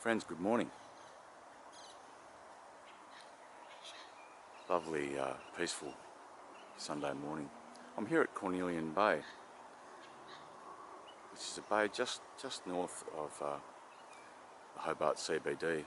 Friends, good morning. Lovely, peaceful Sunday morning. I'm here at Cornelian Bay, which is a bay just north of the Hobart CBD,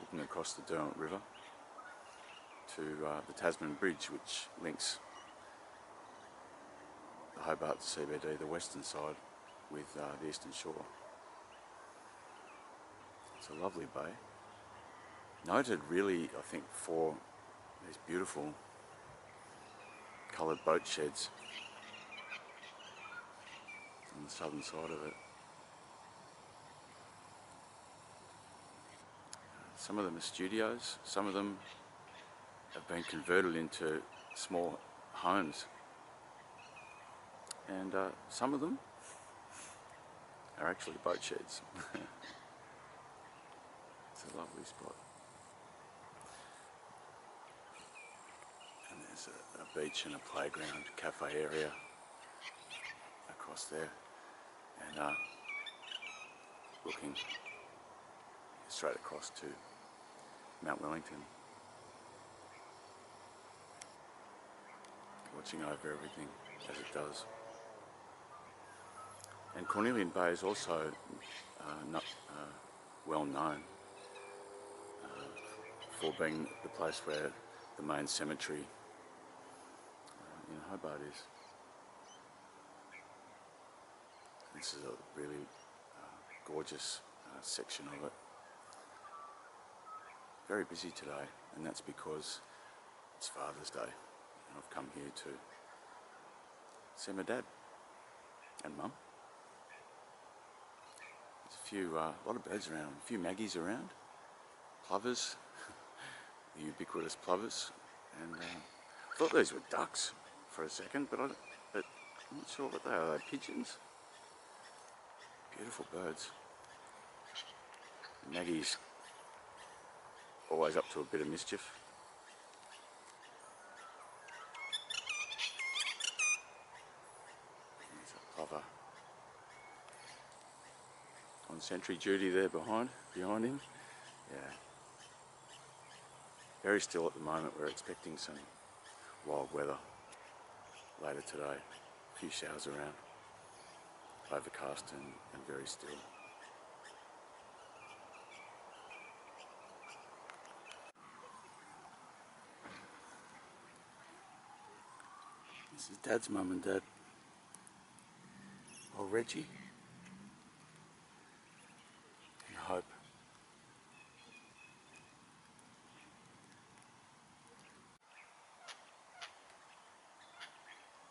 looking across the Derwent River to the Tasman Bridge, which links the Hobart CBD, the western side, with the eastern shore. It's a lovely bay, noted really, I think, for these beautiful coloured boat sheds on the southern side of it. Some of them are studios, some of them have been converted into small homes, and some of them are actually boat sheds. It's a lovely spot. And there's a beach and a playground, cafe area across there, and looking straight across to Mount Wellington, watching over everything as it does. And Cornelian Bay is also not well known for being the place where the main cemetery in Hobart is. This is a really gorgeous section of it. Very busy today, and that's because it's Father's Day, and I've come here to see my dad and Mum. There's a lot of birds around, a few maggies around, plovers, the ubiquitous plovers, and I thought these were ducks for a second, but I'm not sure what they are. Are they pigeons? Beautiful birds. Maggie's always up to a bit of mischief. There's a plover on sentry duty there behind him. Yeah. Very still at the moment. We're expecting some wild weather later today. A few showers around. Overcast and very still. This is Dad's mum and dad. Old Reggie and Hope.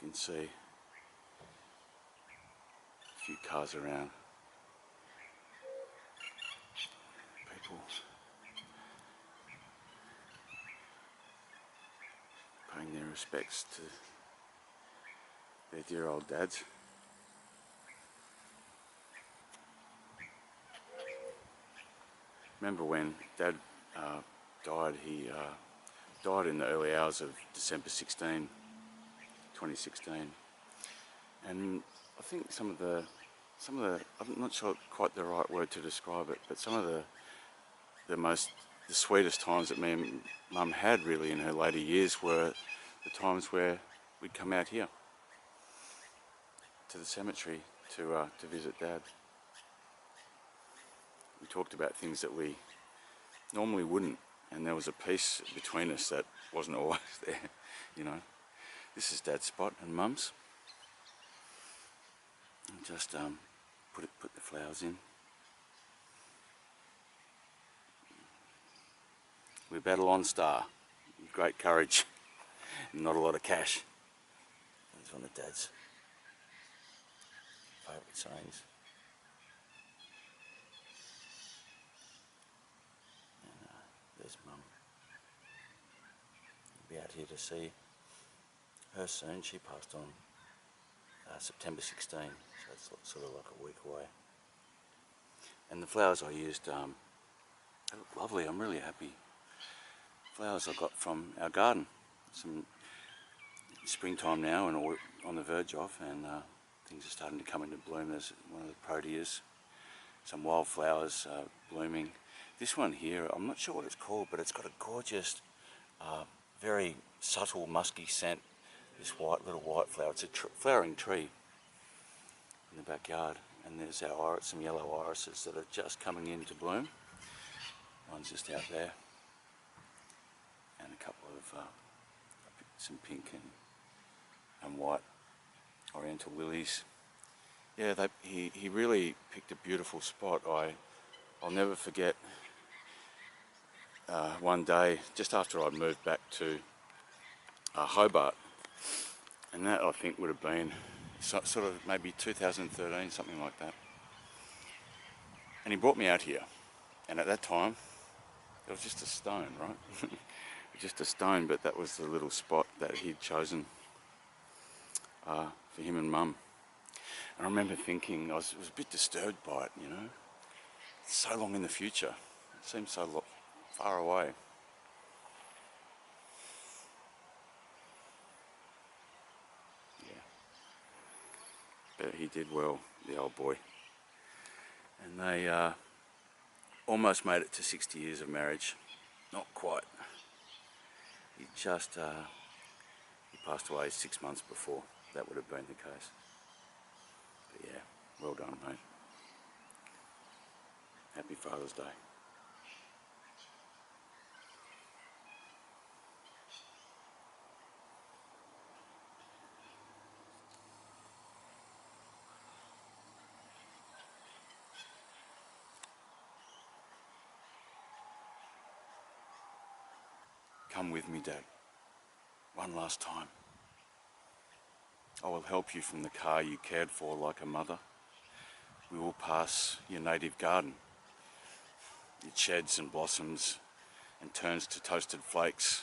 You can see a few cars around. People paying their respects to their dear old dads. Remember when Dad died? He died in the early hours of December 16, 2016, and I think some of the I'm not sure quite the right word to describe it, but some of the sweetest times that me and Mum had really in her later years were the times where we'd come out here to the cemetery to visit Dad. We talked about things that we normally wouldn't, and there was a peace between us that wasn't always there, you know. This is Dad's spot and Mum's. And just put the flowers in. We battle on, Star, with great courage and not a lot of cash. That's one of Dad's favourite sayings. And there's Mum. We'll be out here to see her soon. She passed on September 16, so it's sort of like a week away. And the flowers I used, they look lovely. I'm really happy. Flowers I got from our garden. Some springtime now, and on the verge of, and things are starting to come into bloom. There's one of the proteas some wildflowers blooming. This one here, I'm not sure what it's called, but it's got a gorgeous, very subtle musky scent. This little white flower. It's a flowering tree in the backyard, and there's some yellow irises that are just coming into bloom. One's just out there, and a couple of some pink and white oriental lilies. Yeah, he really picked a beautiful spot. I'll never forget one day just after I'd moved back to Hobart, and that I think would have been sort of maybe 2013, something like that. And he brought me out here, and at that time it was just a stone, right? Just a stone, but that was the little spot that he'd chosen for him and Mum. And I remember thinking, was a bit disturbed by it, you know. It's so long in the future. It seems so far away. Yeah. But he did well, the old boy. And they almost made it to 60 years of marriage. Not quite. He passed away 6 months before that would have been the case. But yeah, well done, mate. Happy Father's Day. Come with me, Dad. One last time. I will help you from the car you cared for like a mother. We will pass your native garden. It sheds and blossoms and turns to toasted flakes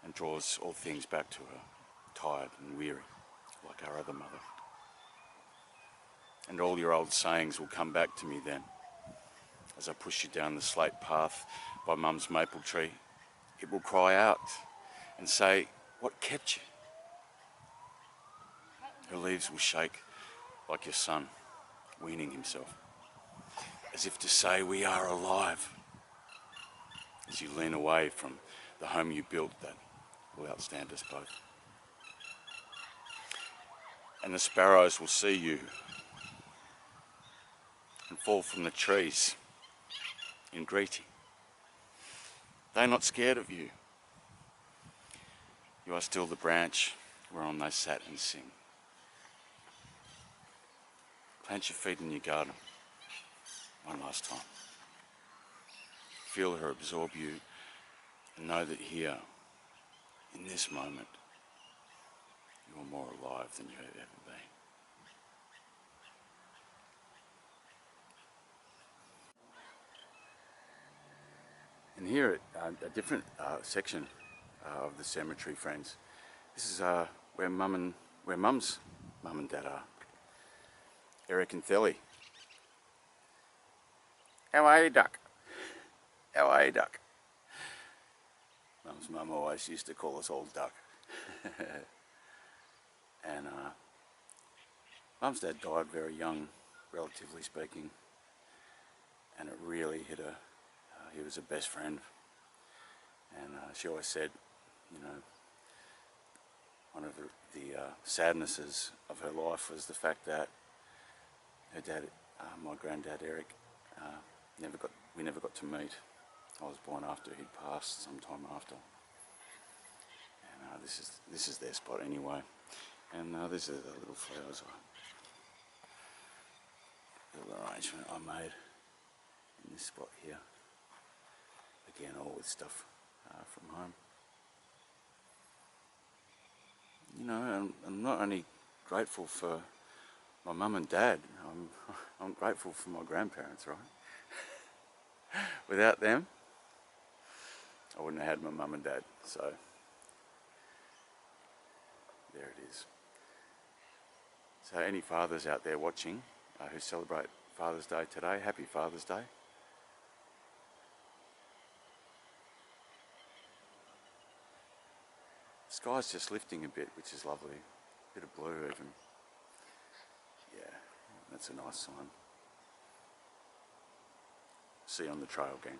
and draws all things back to her, tired and weary, like our other mother. And all your old sayings will come back to me then, as I push you down the slate path by Mum's maple tree. It will cry out and say, "What kept you?" Her leaves will shake like your son, weaning himself, as if to say, "We are alive," as you lean away from the home you built that will outstand us both. And the sparrows will see you and fall from the trees in greeting. They're not scared of you. You are still the branch whereon they sat and sing. Plant your feet in your garden one last time. Feel her absorb you and know that here, in this moment, you are more alive than you have ever been. And here at a different section of the cemetery, friends. This is where Mum's mum and Dad are. Eric and Thelly. How are you, Duck? How are you, Duck? Mum's mum always used to call us all Duck. And Mum's dad died very young, relatively speaking, and it really hit her. He was her best friend, and she always said, you know, one of the sadnesses of her life was the fact that her dad, my granddad Eric, we never got to meet. I was born after he'd passed, sometime after. And this is their spot anyway. And these are the little flowers, little arrangement I made in this spot here. Again, all with stuff from home. You know, I'm not only grateful for my mum and dad, I'm grateful for my grandparents, right? Without them, I wouldn't have had my mum and dad, so there it is. So any fathers out there watching who celebrate Father's Day today, happy Father's Day. Sky's just lifting a bit, which is lovely. A bit of blue even. Yeah, that's a nice sign. See you on the trail, gang.